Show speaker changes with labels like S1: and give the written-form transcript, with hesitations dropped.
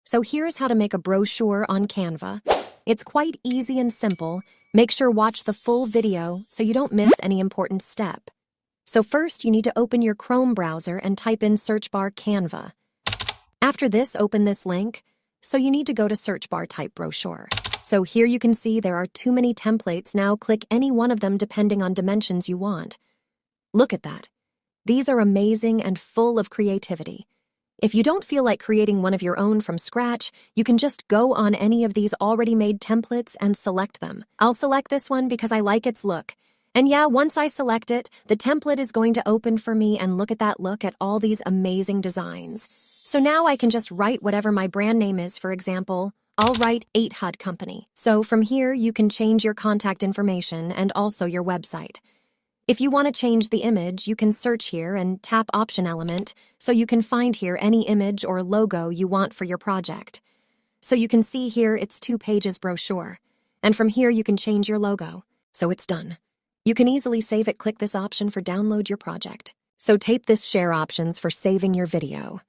S1: So here's how to make a brochure on Canva. It's quite easy and simple. Make sure watch the full video so you don't miss any important step. So first, you need to open your Chrome browser and type in search bar Canva. After this, open this link. So you need to go to search bar, type brochure. So here you can see there are too many templates. Now click any one of them depending on dimensions you want. Look at that. These are amazing and full of creativity. If you don't feel like creating one of your own from scratch, you can just go on any of these already made templates and select them. I'll select this one because I like its look. And yeah, once I select it, the template is going to open for me, and look at that, look at all these amazing designs. So now I can just write whatever my brand name is. For example, I'll write 8HUD Company. So from here, you can change your contact information and also your website. If you want to change the image, you can search here and tap option element so you can find here any image or logo you want for your project. So you can see here it's 2 pages brochure. And from here you can change your logo. So it's done. You can easily save it. Click this option for download your project. So tape this share options for saving your video.